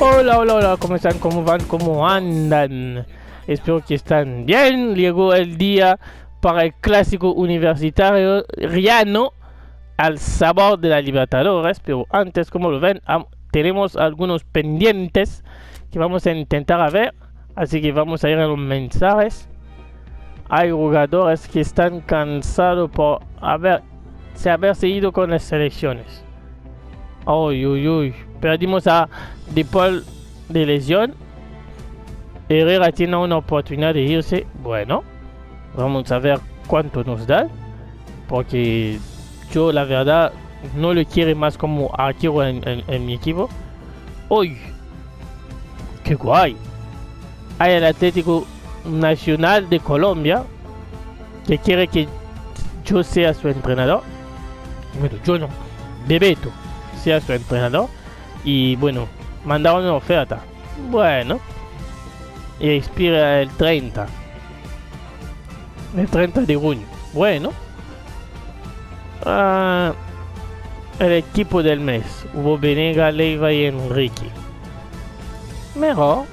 Hola, hola, hola, ¿cómo están? ¿Cómo van? ¿Cómo andan? Espero que están bien. Llegó el día para el clásico universitario riano al sabor de la Libertadores, pero antes, como lo ven, tenemos algunos pendientes que vamos a intentar a ver, así que vamos a ir a los mensajes. Hay jugadores que están cansados por haberse ido con las selecciones. Uy, uy, uy. Perdimos a De Paul de lesión. Herrera tiene una oportunidad de irse. Bueno, vamos a ver cuánto nos da. Porque yo, la verdad, no lo quiero más como arquero en mi equipo. Uy, qué guay. Hay el Atlético Nacional de Colombia que quiere que yo sea su entrenador. Bueno, yo no. Bebeto sea su entrenador. Y bueno, mandaron una oferta. Bueno, y expira el 30 de junio. Bueno, el equipo del mes hubo Venega, Leiva y Enrique. Mejor.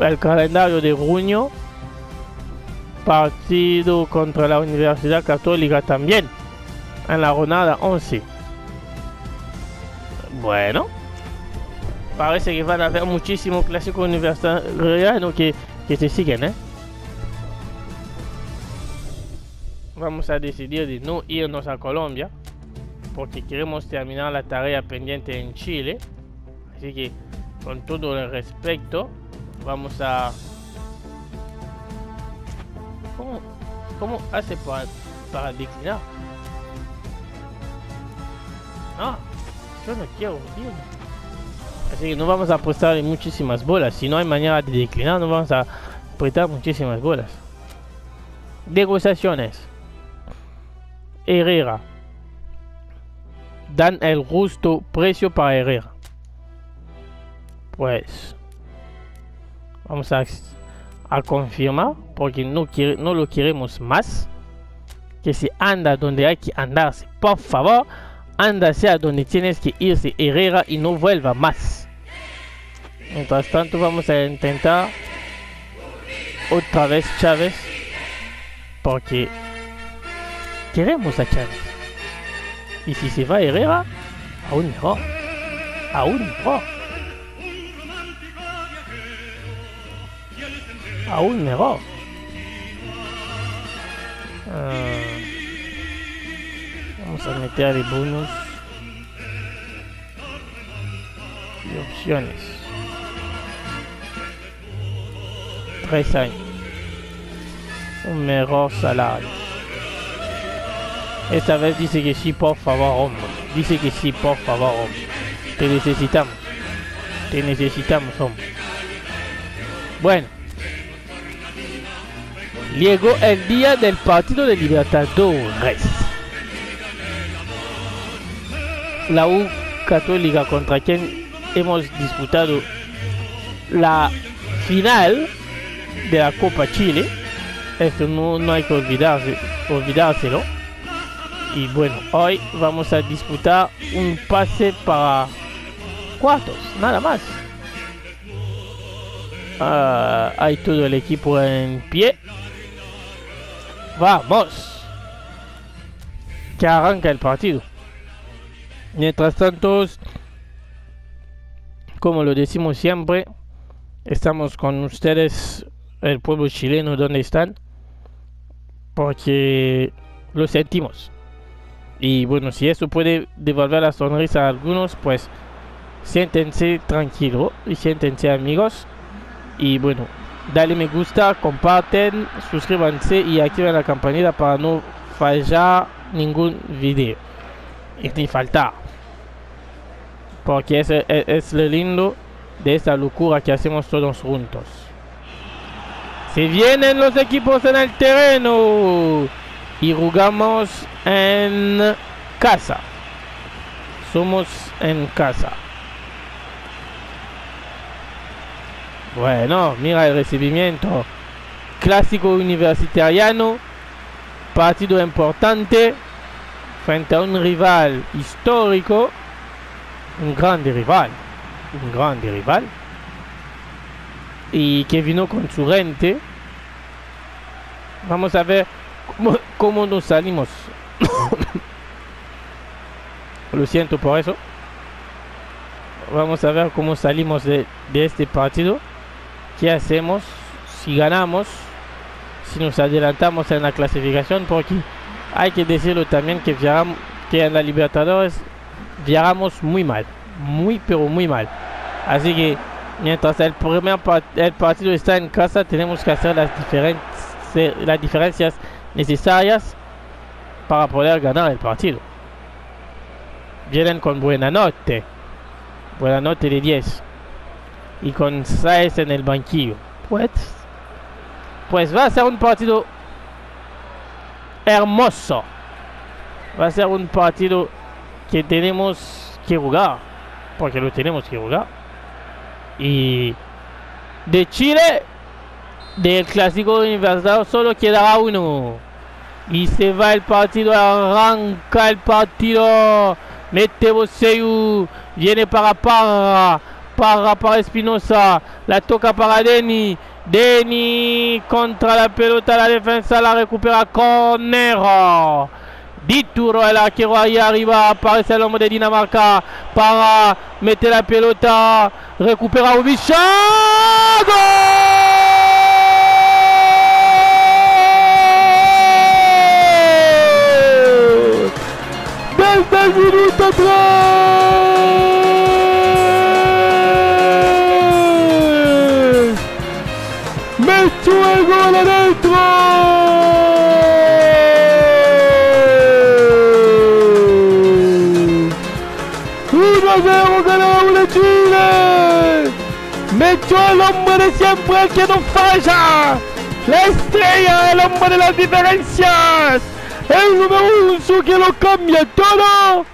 El calendario de junio: partido contra la Universidad Católica también en la jornada 11. Bueno, parece que van a haber muchísimos clásicos universitarios que se siguen, Vamos a decidir de no irnos a Colombia porque queremos terminar la tarea pendiente en Chile. Así que, con todo el respeto, vamos a... ¿Cómo hace para declinar? Yo no quiero ir. Así que no vamos a apostar en muchísimas bolas. Si no hay manera de declinar, no vamos a apostar muchísimas bolas. Negociaciones. Herrera. Dan el justo precio para Herrera. Pues vamos a confirmar porque no lo queremos más. Que se anda donde hay que andarse. Por favor, ándase a donde tienes que irse, Herrera, y no vuelva más. Mientras tanto, vamos a intentar otra vez Chávez porque queremos a Chávez. Y si se va Herrera, aún mejor. Vamos a meter el bonus y opciones. 3 años. Un mejor salario. Esta vez dice que sí, por favor, hombre. Te necesitamos, hombre. Bueno. Llegó el día del partido de Libertadores. La U Católica, contra quien hemos disputado la final de la Copa Chile. Esto no hay que olvidárselo. Y bueno, hoy vamos a disputar un pase para cuartos, nada más. Hay todo el equipo en pie. Vamos, que arranca el partido. Mientras tanto, como lo decimos siempre, estamos con ustedes, el pueblo chileno, donde están, porque lo sentimos. Y bueno, si eso puede devolver la sonrisa a algunos, pues siéntense tranquilos y siéntense amigos. Y bueno, dale me gusta, comparten, suscríbanse y activen la campanita para no fallar ningún video. Ni faltar. Porque es lo lindo de esta locura que hacemos todos juntos. Se vienen los equipos en el terreno. Y jugamos en casa. Somos en casa. Bueno, mira el recibimiento. Clásico universitariano. Partido importante frente a un rival histórico. un grande rival. Un grande rival. Y que vino con su gente. Vamos a ver cómo nos salimos. Lo siento por eso. Vamos a ver cómo salimos de este partido. ¿Qué hacemos? Si ganamos, si nos adelantamos en la clasificación, porque hay que decirlo también que en la Libertadores viajamos muy mal, pero muy mal. Así que mientras el partido está en casa, tenemos que hacer las diferencias necesarias para poder ganar el partido. Vienen con buena nota de 10 y con 6 en el banquillo. Pues va a ser un partido hermoso. Va a ser un partido que tenemos que jugar, porque lo tenemos que jugar. Y de Chile, del clásico universitario, solo quedará uno. Y se va el partido, arranca el partido. Mete Bosseyu, viene para Espinosa, la toca para Deni contra la pelota, la defensa la recupera Conero. Dituro, el arquero ahí arriba, aparece el hombre de Dinamarca para meter la pelota, recupera Ubisha. Desde el minuto 3 metió el gol adentro. 1-0 ganó la Chile. Metió el hombre de siempre, el que no falla, la estrella, el hombre de las diferencias, el número 1 que lo cambia todo.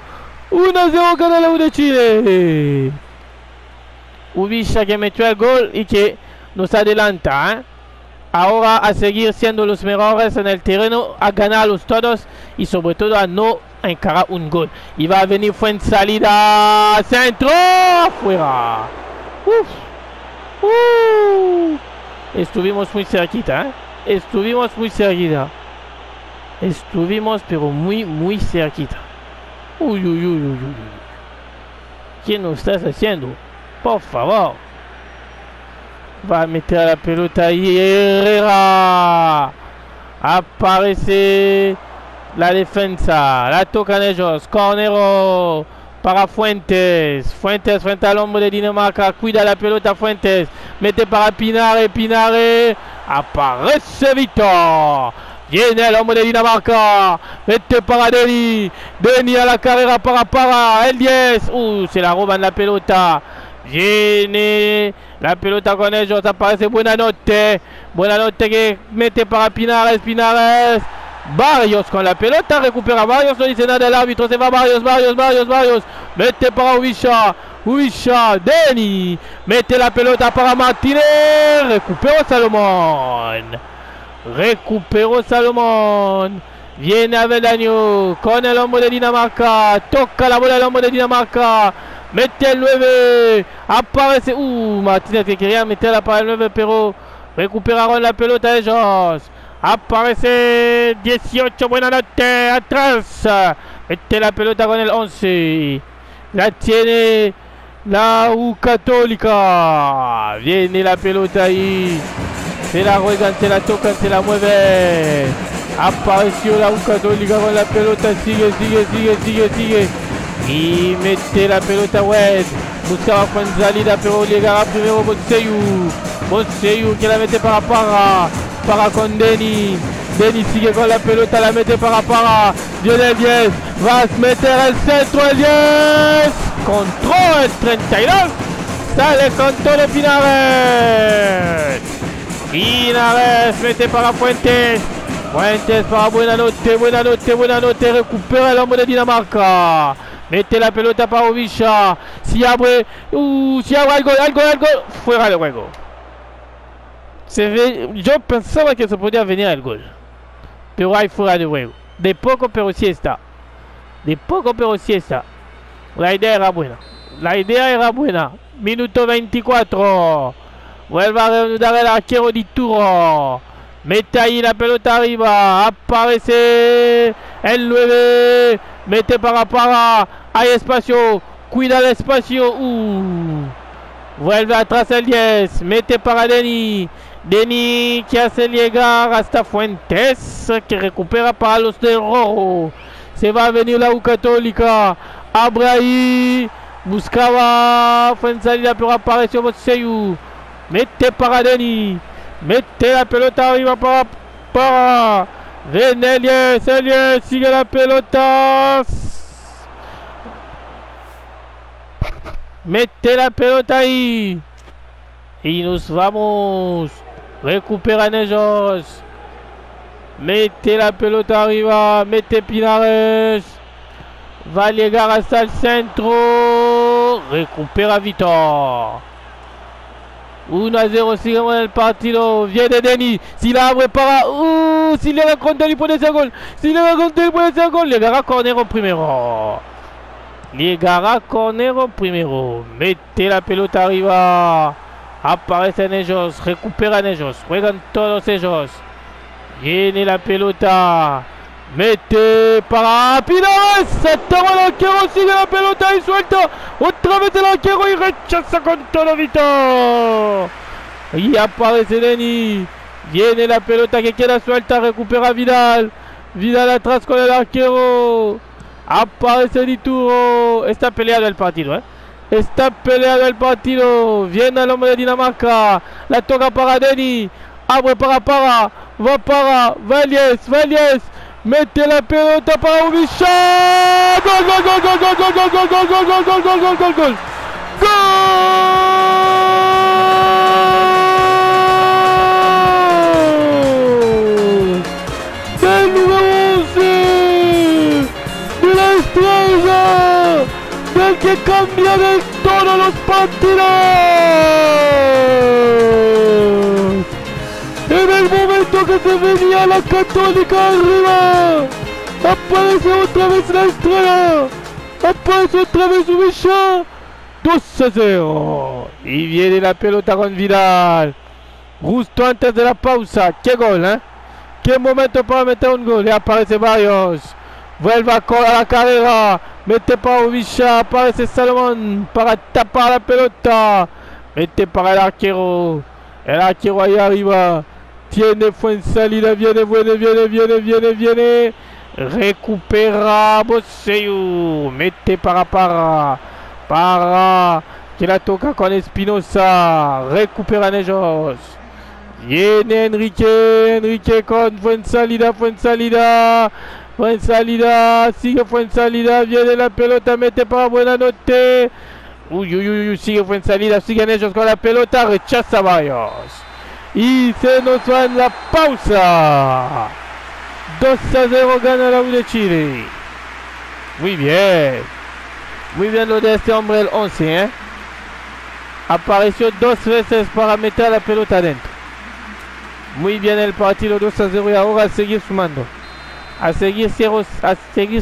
1-0 gana la U de Chile. Ubisha que metió el gol y que nos adelanta, ahora a seguir siendo los mejores en el terreno, a ganarlos todos y sobre todo a no encarar un gol. Y va a venir Fuensalida, centro, fuera. Estuvimos muy cerquita, estuvimos muy cerquita. Estuvimos pero muy cerquita. Uy. ¿Qué nos estás haciendo? Por favor. Va a meter la pelota ahí Herrera. Aparece la defensa. La tocan ellos. Conero para Fuentes. Fuentes frente al hombre de Dinamarca. Cuida la pelota Fuentes. Mete para Pinare. Aparece Víctor. Viene el hombre de Dinamarca. Mete para Deni a la carrera para el 10. Se la roban la pelota. Viene la pelota con ellos. Aparece Buenanotte que mete para Pinares. Barrios con la pelota. Recupera Barrios. No dice nada el árbitro. Se va Barrios. Mete para Ubisha. Deni. Mete la pelota para Martínez. Recuperó Salomón. Viene Avendaño con el hombre de Dinamarca. Toca la bola el hombre de Dinamarca. Mete el 9. Aparece. Martínez que quería meterla para el 9, pero recuperaron la pelota ellos. Aparece 18. Buenanotte atrás. Mete la pelota con el 11. La tiene la U Católica. Viene la pelota ahí. Se la juegan, se la tocan, se la mueve. Apareció la U Católica con la pelota. Sigue. Y mete la pelota West. Buscaba Fuensalida, pero llegará primero Bosseyu que la mete para con Deni. Deni sigue con la pelota, la mete para. Viene el 10. Va a meter el centro el 10. Control el 32. Sale con todo Pinares mete para Fuentes para Buenanotte, recupera el hombre de Dinamarca, mete la pelota para Ubisha, si abre el gol, fuera de juego. Yo pensaba que se podía venir el gol, pero hay fuera de juego, de poco pero sí está, la idea era buena, La idea era buena. Minuto 24. Vuelve a reanudar el arquero di Turo. Mete ahí la pelota arriba. Aparece el 9. Mete para. Hay espacio. Cuida el espacio. Vuelve atrás el 10. Mete para Denny. Denny que hace llegar hasta Fuentes. Que recupera para los de rojo. Se va a venir la U Católica. Abre ahí. Buscaba Fuenzalida, pero apareció Bosseyou. Mete para Denny. Mete la pelota arriba para Elias. Elias sigue la pelota. Mete la pelota ahí. Y nos vamos. Recuperan ellos. Mete la pelota arriba. Mete Pinares. Va llegar hasta el centro. Recupera Vitor. 1-0, sigamos en el partido. Viene Denny. Si la abre para. Si le da contra, il puede ser gol. Si le da contra, il puede ser gol. Llegará Cornero primero. Llegará Cornero primero. Mete la pelota arriba. Aparecen ellos. Recuperan ellos. Juegan todos ellos. Viene la pelota. Mete para Pinares. Se toma el arquero. Sigue la pelota y suelta. Otra vez el arquero y rechaza con todo Vitor. Y aparece Denny. Viene la pelota que queda suelta. Recupera Vidal. Vidal atrás con el arquero. Aparece Dituro. Está peleado el partido, Está peleado el partido. Viene el hombre de Dinamarca. La toca para Denny. Abre para. Va para. Valies. Mete la pelota para Ubisha. Gol. ¡Gol! Del número 11. De la estrella. Del que cambia de todos los partidos. En el momento que se venía la Católica arriba, aparece otra vez la estrella, aparece otra vez Ubisha, 2-0. Y viene la pelota con Vidal, justo antes de la pausa. ¡Qué gol, qué momento para meter un gol! Y aparece Barrios, vuelve a la carrera, mete para Ubisha, aparece Salomón para tapar la pelota, mete para el arquero ahí arriba. Tiene Fuenzalida, viene. Recupera Bosseyou. Mete para. Que la toca con Espinosa. Recuperan ellos. Viene Enrique con Fuenzalida. Sigue Fuenzalida. Viene la pelota. Mete para Buenanote. Sigue Fuenzalida. Siguen ellos con la pelota. Rechaza Barrios. Y se nos va en la pausa. 2-0 gana la U de Chile. Muy bien lo de este hombre, el 11, Apareció 2 veces para meter la pelota adentro. Muy bien el partido, 2-0, y ahora a seguir sumando. A seguir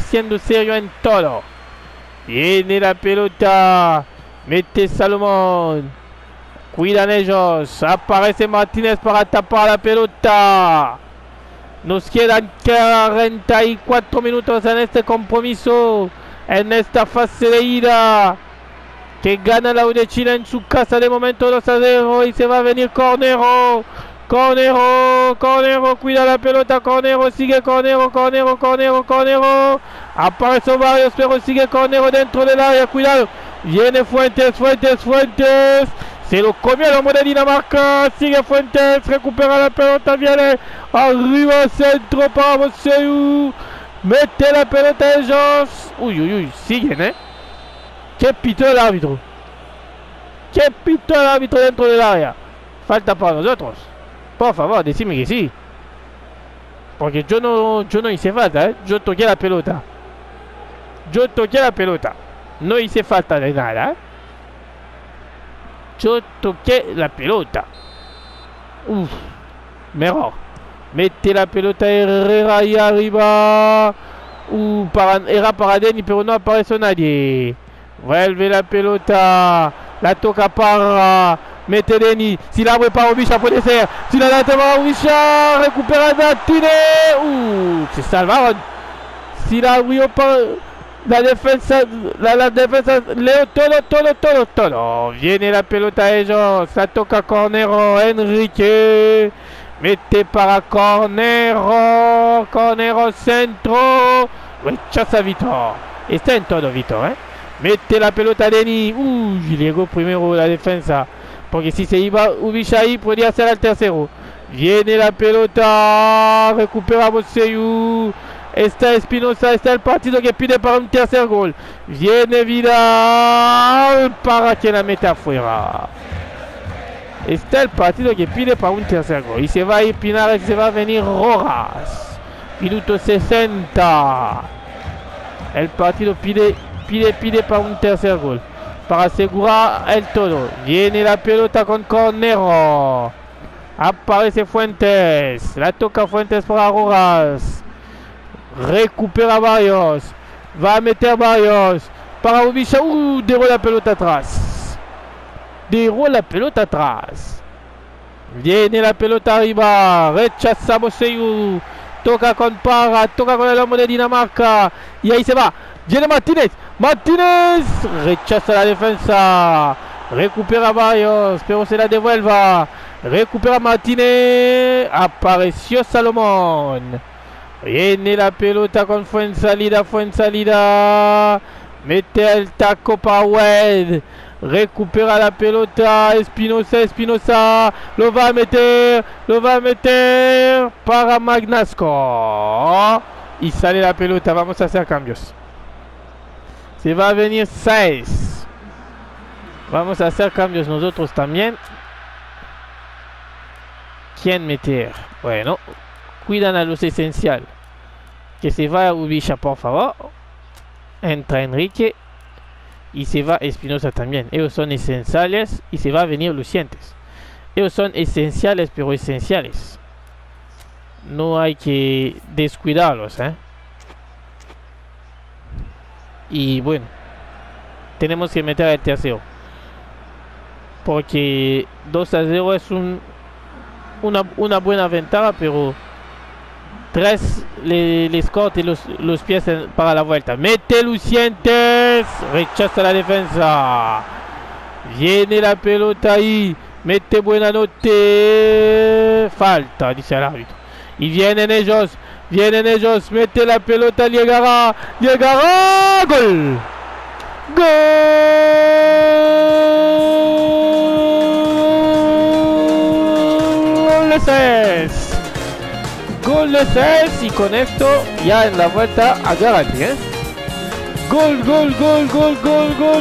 siendo serio en todo. Viene la pelota. Mete Salomón. Cuidan ellos. Aparece Martínez para tapar la pelota. Nos quedan 44 minutos en este compromiso. En esta fase de ida. Que gana la U de Chile en su casa de momento 2-0. Y se va a venir Cornero. Cuida la pelota. Cornero. Sigue Cornero. Aparece Barrios, pero sigue Cornero dentro del área. Cuidado. Viene Fuentes. Se lo comió el hombre de Dinamarca. Sigue Fuentes. Recupera la pelota. Viene arriba centro para Bosseyou. Mete la pelota a ellos. Siguen, Qué pitó el árbitro. Dentro del área. Falta para nosotros. Por favor, decime que sí. Porque yo no hice falta, Yo toqué la pelota. No hice falta de nada, Yo toqué la pelota. Mejor. Mete la pelota Herrera ahí arriba. Era para Denny, pero no apareció nadie. Vuelve la pelota. La toca para Meteleni. Si la abre para Ubisha puede ser. Si la da para Ubisha. Recupera Martinez. Se salvaron. Si la abrió para la defensa. La defensa. Leo todo. Viene la pelota a ellos. La toca Cornero. Enrique. Mete para Cornero. Cornero centro. Rechaza Vitor. Está en todo Vitor, Mete la pelota a Deni. Llegó primero la defensa. Porque si se iba Ubisha ahí, podría ser el tercero. Viene la pelota. Recupera Boseyu. Está Espinosa. Está el partido que pide para un tercer gol. Viene Vidal para que la meta afuera. Está el partido que pide para un tercer gol. Y se va a ir Pinares, se va a venir Rojas. Minuto 60. El partido pide para un tercer gol. Para asegurar el todo. Viene la pelota con Cornero. Aparece Fuentes. La toca Fuentes para Rojas. Recupera Barrios. Va a meter Barrios. Para Ubisha. Derró la pelota atrás. Derró la pelota atrás. Viene la pelota arriba. Rechaza Boseyu. Toca con Parra. Toca con el hombre de Dinamarca. Y ahí se va. Viene Martinez. Martinez. Rechaza la defensa. Recupera Barrios. Pero se la devuelva. Recupera Martinez. Apareció Salomón. Viene la pelota con Fuensalida. Mete el taco para Wade. Recupera la pelota. Espinosa. Lo va a meter para Magnasco. Y sale la pelota. Vamos a hacer cambios. Se va a venir 6. Vamos a hacer cambios nosotros también. ¿Quién meter? Bueno, cuidan a los esenciales. Que se va a Ubisha, por favor. Entra Enrique. Y se va Espinosa también. Ellos son esenciales. Y se va a venir Lucientes. Ellos son esenciales, pero esenciales. No hay que descuidarlos, Y bueno, tenemos que meter el tercero. Porque 2-0 es una buena ventaja, pero 3 les corte los pies para la vuelta. Mete Lucientes. Rechaza la defensa. Viene la pelota ahí. Mete buena noche. Falta, dice el árbitro. Y vienen ellos. Mete la pelota. Llegará. Gol. Gol de 6 y con esto ya en la vuelta agárrate, Gol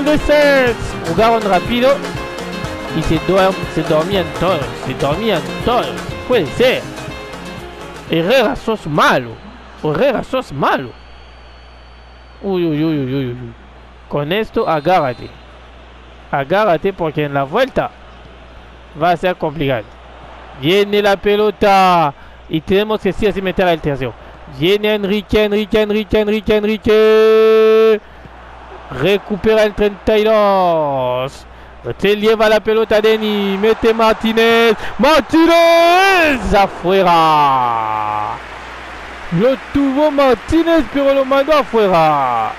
de 6. Jugaron rápido y se dormían todos. Puede ser. Herrera, sos malo. Uy. Con esto agárrate porque en la vuelta va a ser complicado. Viene la pelota y tenemos que sí así meter el tercero. Viene Enrique. Recupera el 32. Se lleva la pelota Deni. Mete Martinez. Afuera. Lo tuvo Martinez, pero lo mandó afuera.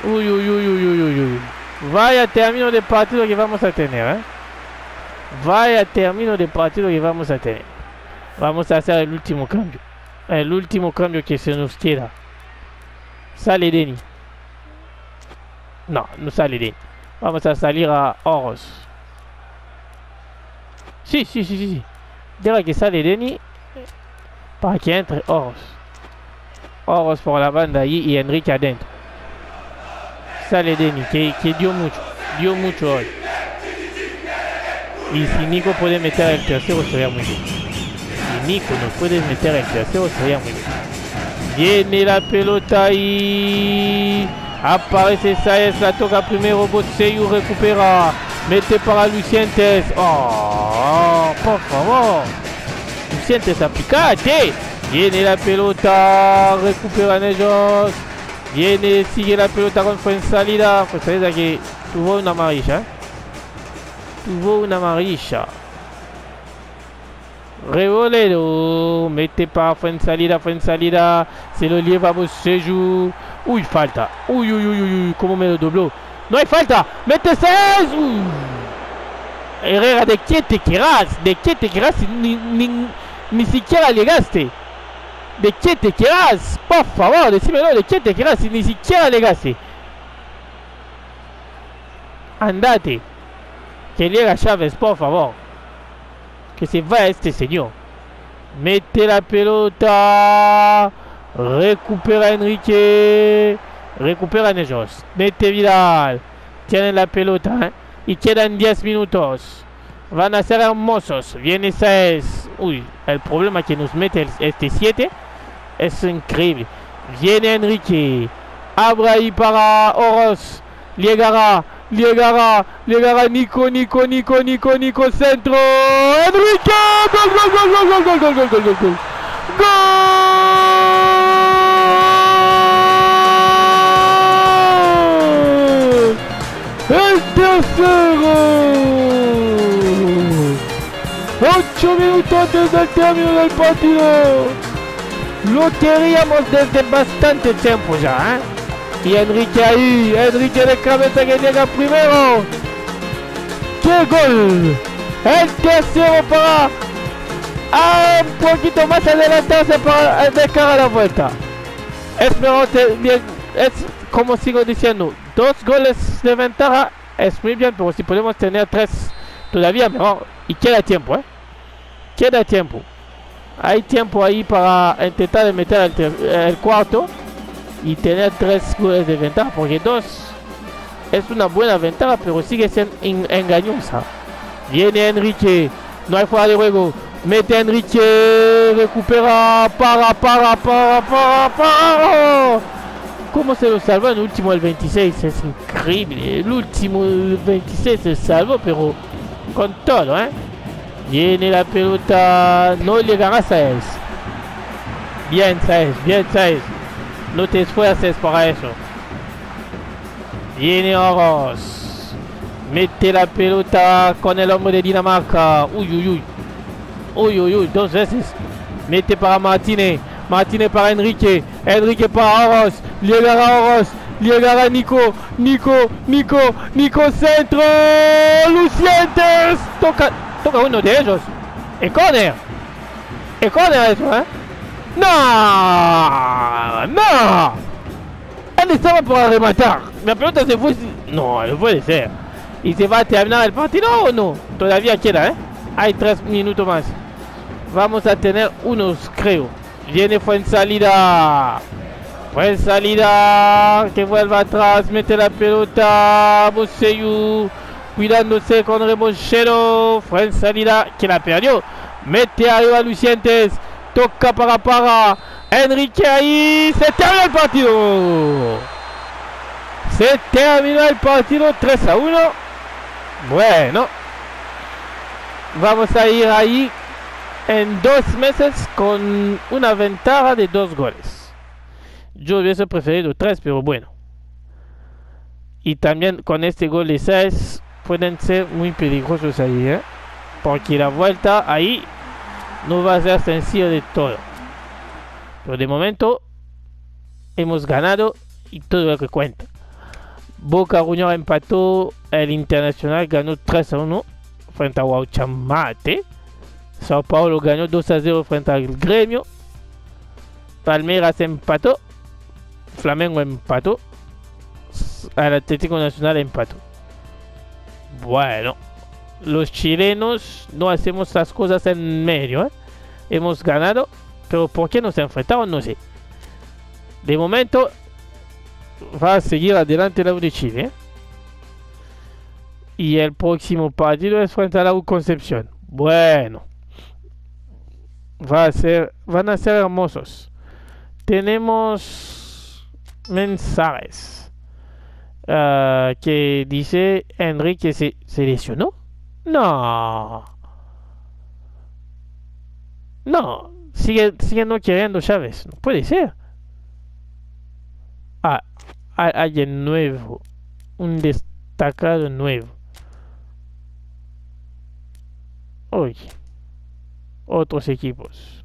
Uy. Vaya término de partido que vamos a tener, Vamos a hacer el último cambio. El último cambio que se nos queda. Sale Deni. No sale Deni. Vamos a salir a Oros. Sí. Deja que sale Deni. Para que entre Oros. Oros por la banda ahí y Enrique adentro. Sale Deni, que dio mucho hoy. Y si Nico puede meter el tercero sería muy bien. Viene la pelota y aparece Saez, la toca primero Boseyu, recupera, mete para Lucientes. Por favor, Lucientes, aplicate. Viene la pelota, recuperan ellos. Viene, sigue la pelota con Fuenzalida. Fuenzalida que tuvo una amarilla. Tuvo una amarilla. Rebolero. Mete para Fuenzalida. Fuenzalida. Se lo lleva Boseju. Uy, falta. Uy, uy, uy, uy. Cómo me lo dobló. No hay falta. Mete 6. Herrera, ¿de qué te quedas? ¿De qué te quedas? Ni siquiera llegaste. ¿De qué te quedas? Por favor, decímelo, ¿de qué te quedas si ni siquiera llegaste? Andate. Que llega Chávez, por favor. Que se vaya este señor. Mete la pelota. Recupera Enrique. Recuperan ellos. Mete Vidal. Tienen la pelota, ¿eh? Y quedan 10 minutos. Van a ser hermosos. Viene 6. Uy, el problema que nos mete este 7 es increíble. Viene Enrique. Abre ahí para Oroz. Llegará Nico, centro. Enrique. Gol. ¡Gol! ¡El tercero! 8 minutos antes del término del partido. Lo queríamos desde bastante tiempo ya, ¿eh? Y Enrique ahí, Enrique de cabeza que llega primero. ¡Qué gol! El tercero para un poquito más adelantarse para de cara a la vuelta. Esperante, bien, es como sigo diciendo, 2 goles de ventaja es muy bien, pero si podemos tener 3 todavía mejor. Y queda tiempo, ¿eh? Queda tiempo. Hay tiempo ahí para intentar meter el cuarto y tener 3 goles de ventaja, porque 2 es una buena ventaja, pero sigue siendo engañosa. Viene Enrique, no hay fuera de juego. Mete Enrique, recupera, para. ¿Cómo se lo salvó en el último el 26? Es increíble. El último el 26 se salvó, pero con todo, ¿eh? Viene la pelota, no llegará a 6. Bien 6. No te esfuerces para eso. Viene Oroz. Mete la pelota con el hombre de Dinamarca. Uy, 2 veces. Mete para Martínez para Enrique para Oroz. Llegará Nico, centro. Lucientes. Toca uno de ellos. El corner eso, ¿eh? No. Él estaba para rematar. La pelota se fue. No puede ser. ¿Y se va a terminar el partido o no? Todavía queda, ¿eh? Hay 3 minutos más. Vamos a tener unos, creo. Viene Fuenzalida. Que vuelva atrás. Mete la pelota. Boseyu. Cuidándose con Rebochero. Fuenzalida que la perdió. Mete arriba a Lucientes. Toca para Enrique ahí. Se termina el partido. 3-1. Bueno. Vamos a ir ahí en 2 meses con una ventaja de 2 goles. Yo hubiese preferido 3, pero bueno. Y también con este gol de 6 pueden ser muy peligrosos ahí, ¿eh? Porque la vuelta ahí no va a ser sencillo de todo. Pero de momento hemos ganado y todo lo que cuenta. Boca Juniors empató, el Internacional ganó 3-1 frente a Guauchamate. Sao Paulo ganó 2-0 frente al Gremio. Palmeiras empató. Flamengo empató. El Atlético Nacional empató. Bueno, los chilenos no hacemos las cosas en medio, ¿eh? Hemos ganado, pero ¿por qué nos enfrentaron? No sé. De momento va a seguir adelante la U de Chile, ¿eh? Y el próximo partido es frente a la U Concepción. Bueno, van a ser hermosos. Tenemos mensajes. Que dice Enrique se lesionó. No, sigue no queriendo Chávez. No puede ser. Ah, alguien nuevo. Un destacado nuevo. Oye. Otros equipos.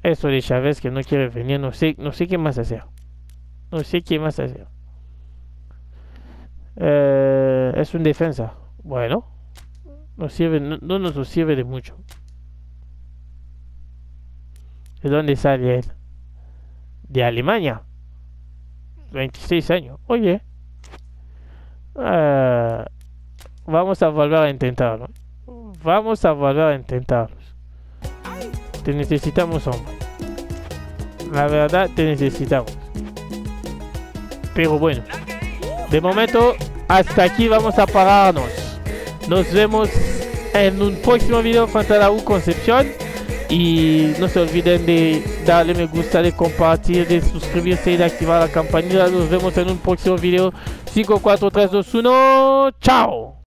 Eso de Chávez que no quiere venir. No sé qué más hacer. No sé qué más hacer. Es un defensa. Bueno. No nos sirve de mucho. ¿De dónde sale él? De Alemania. 26 años. Oye. Vamos a volver a intentarlo. Vamos a volver a intentarlo. Te necesitamos, hombre. La verdad, te necesitamos. Pero bueno. De momento, hasta aquí vamos a pararnos. Nos vemos en un próximo video frente a la U Concepción. Y no se olviden de darle me gusta, de compartir, de suscribirse y de activar la campanita. Nos vemos en un próximo video. 5, 4, 3, 2, 1. ¡Chao!